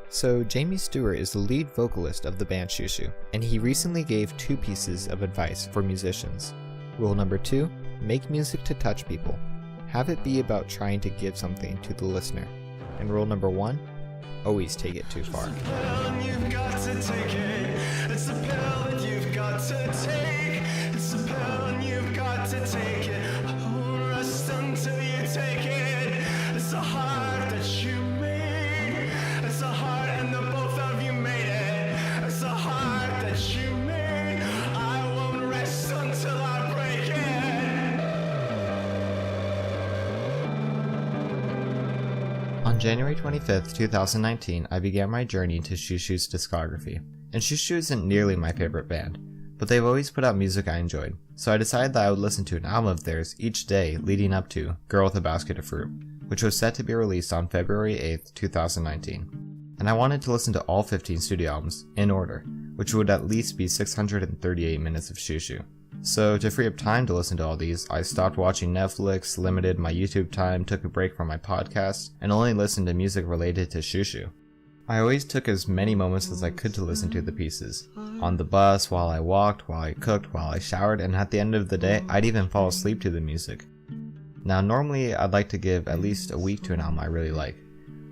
So Jamie Stewart is the lead vocalist of the band Xiu Xiu, and he recently gave 2 pieces of advice for musicians. Rule number 2, make music to touch people. Have it be about trying to give something to the listener. And rule number 1, always take it too far. On January 25th, 2019, I began my journey to Xiu Xiu's discography. And Xiu Xiu isn't nearly my favorite band, but they've always put out music I enjoyed, so I decided that I would listen to an album of theirs each day leading up to Girl with a Basket of Fruit, which was set to be released on February 8th, 2019. And I wanted to listen to all 15 studio albums, in order, which would at least be 638 minutes of Xiu Xiu. So to free up time to listen to all these, I stopped watching Netflix, limited my YouTube time, took a break from my podcast, and only listened to music related to Xiu Xiu. I always took as many moments as I could to listen to the pieces. On the bus, while I walked, while I cooked, while I showered, and at the end of the day, I'd even fall asleep to the music. Now normally I'd like to give at least a week to an album I really like,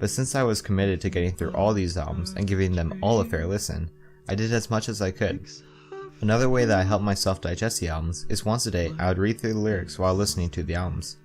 but since I was committed to getting through all these albums and giving them all a fair listen, I did as much as I could. Another way that I help myself digest the albums is once a day I would read through the lyrics while listening to the albums.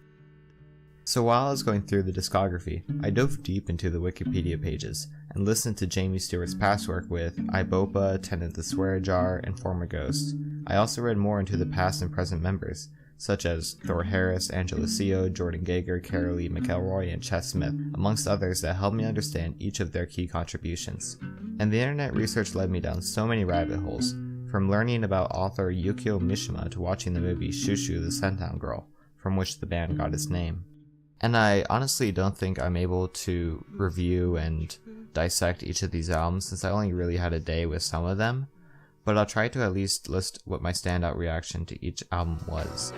So while I was going through the discography, I dove deep into the Wikipedia pages and listened to Jamie Stewart's past work with Ibopa, Tended the Swear Jar, and Former Ghost. I also read more into the past and present members, such as Thor Harris, Angela Seo, Jordan Gager, Carolee McElroy, and Chess Smith, amongst others that helped me understand each of their key contributions. And the internet research led me down so many rabbit holes, from learning about author Yukio Mishima to watching the movie Xiu Xiu the Sundown Girl, from which the band got its name. And I honestly don't think I'm able to review and dissect each of these albums since I only really had a day with some of them, but I'll try to at least list what my standout reaction to each album was.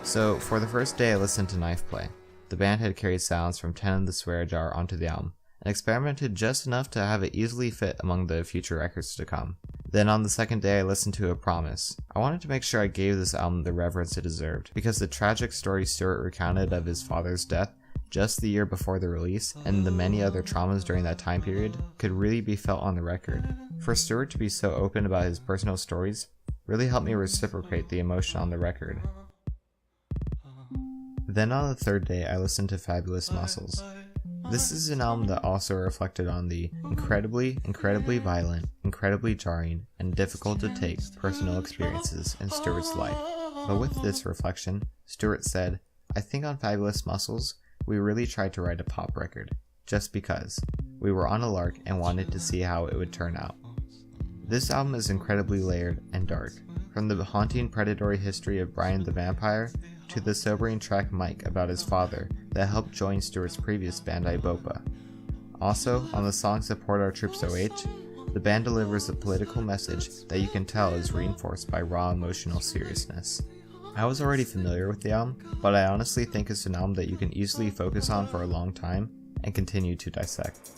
So, for the first day I listened to Knife Play. The band had carried sounds from Tended the Swear Jar onto the album, and experimented just enough to have it easily fit among the future records to come. Then on the second day I listened to A Promise. I wanted to make sure I gave this album the reverence it deserved, because the tragic story Stewart recounted of his father's death just the year before the release, and the many other traumas during that time period, could really be felt on the record. For Stewart to be so open about his personal stories really helped me reciprocate the emotion on the record. Then on the third day I listened to Fabulous Muscles. This is an album that also reflected on the incredibly violent, incredibly jarring, and difficult to take personal experiences in Stewart's life. But with this reflection, Stewart said, "I think on Fabulous Muscles, we really tried to write a pop record, just because. We were on a lark and wanted to see how it would turn out." This album is incredibly layered and dark, from the haunting predatory history of Brian the Vampire to the sobering track Mike about his father that helped join Stewart's previous band Ibopa. Also, on the song Support Our Troops OH, the band delivers a political message that you can tell is reinforced by raw emotional seriousness. I was already familiar with the album, but I honestly think it's an album that you can easily focus on for a long time and continue to dissect.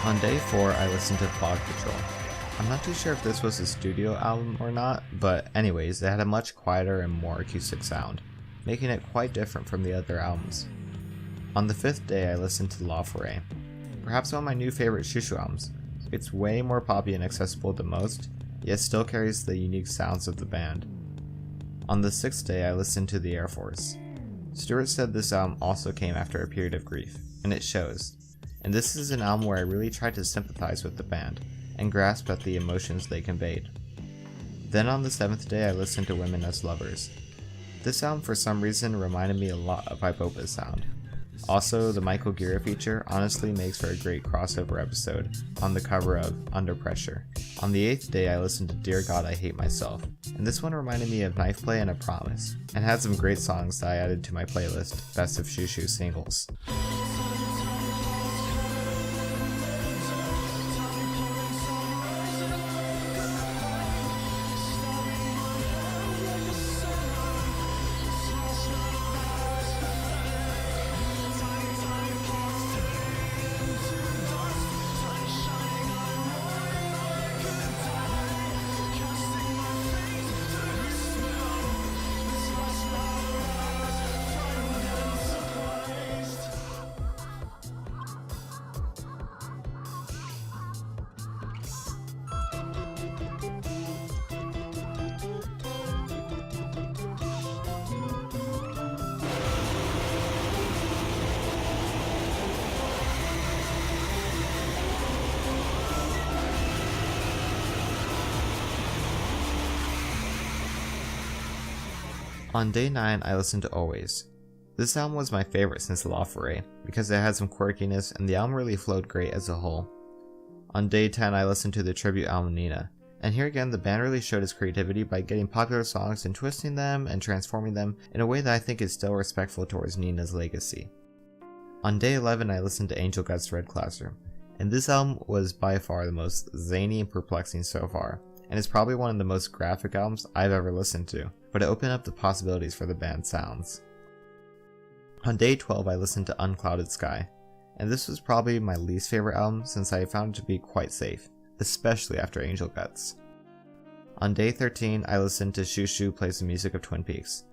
On day 4, I listened to Fog Patrol. I'm not too sure if this was a studio album or not, but anyways, it had a much quieter and more acoustic sound, making it quite different from the other albums. On the 5th day, I listened to La Forêt, perhaps one of my new favorite Xiu Xiu albums. It's way more poppy and accessible than most, yet still carries the unique sounds of the band. On the 6th day, I listened to The Air Force. Stewart said this album also came after a period of grief, and it shows. And this is an album where I really tried to sympathize with the band, and grasp at the emotions they conveyed. Then on the 7th day, I listened to Women as Lovers. This album for some reason reminded me a lot of Ipopa's sound. Also, the Michael Gira feature honestly makes for a great crossover episode on the cover of Under Pressure. On the 8th day, I listened to Dear God I Hate Myself, and this one reminded me of Knife Play and A Promise, and had some great songs that I added to my playlist, Best of Xiu Xiu Singles. On day 9, I listened to Always. This album was my favorite since La Forêt, because it had some quirkiness and the album really flowed great as a whole. On day 10, I listened to the tribute album Nina, and here again the band really showed its creativity by getting popular songs and twisting them and transforming them in a way that I think is still respectful towards Nina's legacy. On day 11, I listened to Angel Guts Red Classroom, and this album was by far the most zany and perplexing so far, and is probably one of the most graphic albums I've ever listened to, but it opened up the possibilities for the band's sounds. On day 12, I listened to Unclouded Sky, and this was probably my least favorite album since I found it to be quite safe, especially after Angel Guts. On day 13, I listened to Xiu Xiu Plays the Music of Twin Peaks,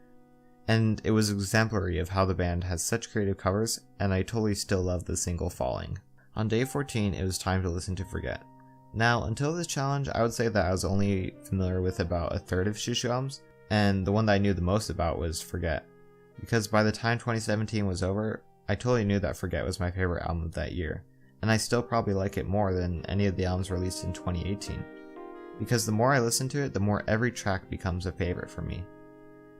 and it was exemplary of how the band has such creative covers, and I totally still love the single Falling. On day 14, it was time to listen to Forget. Now, until this challenge, I would say that I was only familiar with about a third of Xiu Xiu albums, and the one that I knew the most about was Forget. Because by the time 2017 was over, I totally knew that Forget was my favorite album of that year, and I still probably like it more than any of the albums released in 2018. Because the more I listen to it, the more every track becomes a favorite for me.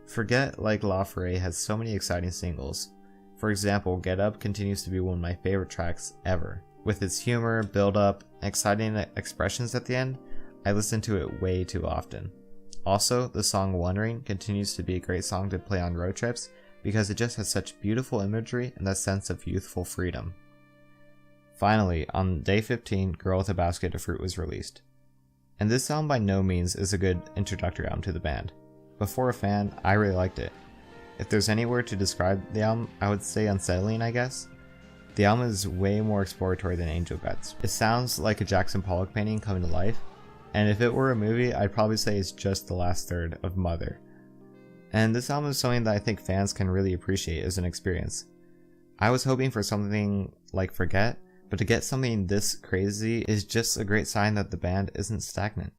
Forget, like La Forêt, has so many exciting singles. For example, Get Up continues to be one of my favorite tracks ever. With its humor, build-up, and exciting expressions at the end, I listen to it way too often. Also, the song Wondering continues to be a great song to play on road trips because it just has such beautiful imagery and that sense of youthful freedom. Finally, on day 15, Girl with a Basket of Fruit was released. And this album by no means is a good introductory album to the band, but for a fan, I really liked it. If there's any word to describe the album, I would say unsettling, I guess. The album is way more exploratory than Angel Guts. It sounds like a Jackson Pollock painting coming to life, and if it were a movie, I'd probably say it's just the last third of Mother. And this album is something that I think fans can really appreciate as an experience. I was hoping for something like Forget, but to get something this crazy is just a great sign that the band isn't stagnant.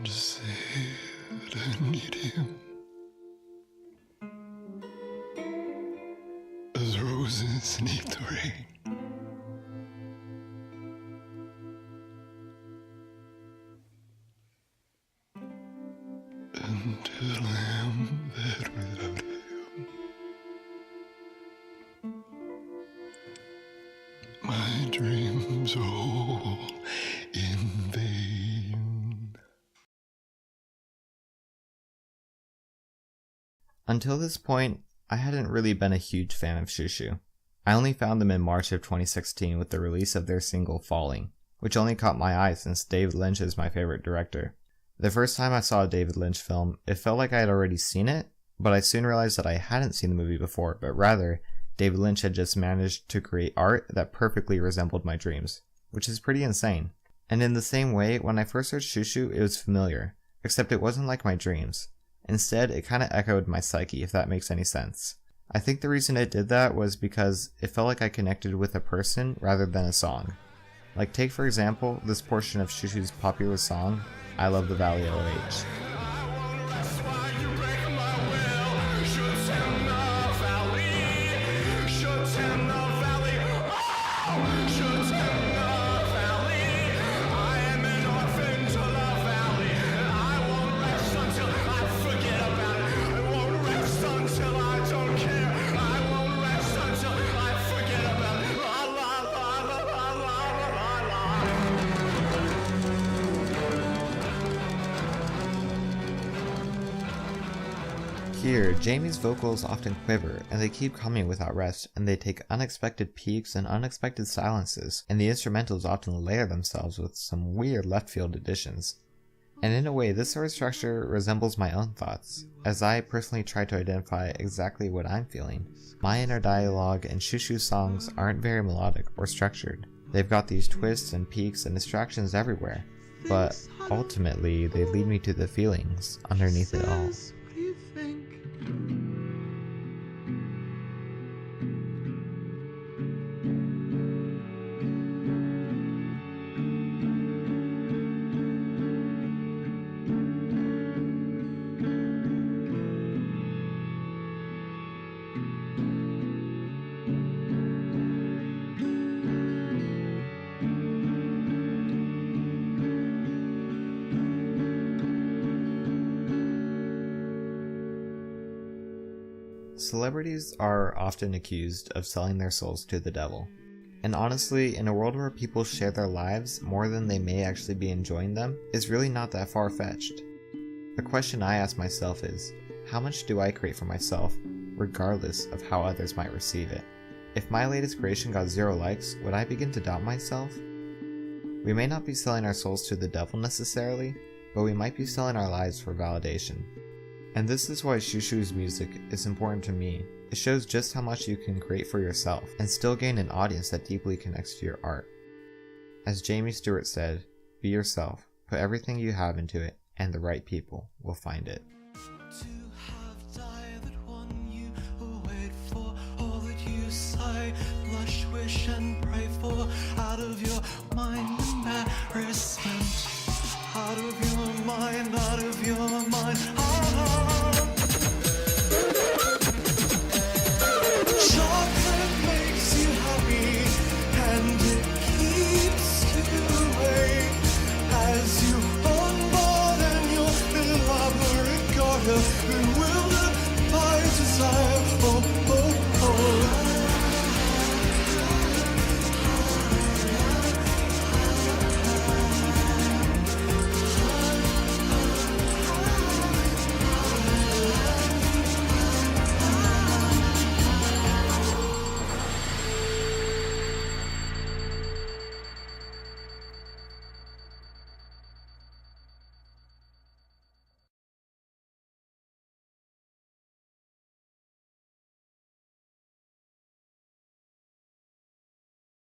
Said I need him as roses need the rain. Until I am there without him, my dreams are all Until this point, I hadn't really been a huge fan of Xiu Xiu. I only found them in March of 2016 with the release of their single Falling, which only caught my eye since David Lynch is my favorite director. The first time I saw a David Lynch film, it felt like I had already seen it, but I soon realized that I hadn't seen the movie before, but rather, David Lynch had just managed to create art that perfectly resembled my dreams, which is pretty insane. And in the same way, when I first heard Xiu Xiu, it was familiar, except it wasn't like my dreams. Instead, it kinda echoed my psyche, if that makes any sense. I think the reason it did that was because it felt like I connected with a person rather than a song. Like take for example, this portion of Xiu Xiu's popular song, I Love the Valley OH. Here, Jamie's vocals often quiver, and they keep coming without rest, and they take unexpected peaks and unexpected silences, and the instrumentals often layer themselves with some weird left-field additions. And in a way, this sort of structure resembles my own thoughts, as I personally try to identify exactly what I'm feeling. My inner dialogue and Xiu Xiu songs aren't very melodic or structured. They've got these twists and peaks and distractions everywhere, but ultimately they lead me to the feelings underneath it all. Celebrities are often accused of selling their souls to the devil. And honestly, in a world where people share their lives more than they may actually be enjoying them, it's really not that far-fetched. The question I ask myself is, how much do I create for myself, regardless of how others might receive it? If my latest creation got 0 likes, would I begin to doubt myself? We may not be selling our souls to the devil necessarily, but we might be selling our lives for validation. And this is why Xiu Xiu's music is important to me. It shows just how much you can create for yourself and still gain an audience that deeply connects to your art. As Jamie Stewart said, be yourself, put everything you have into it, and the right people will find it. Blush, wish, and pray for out of your mind, embarrassment. Out of your mind, out of your mind.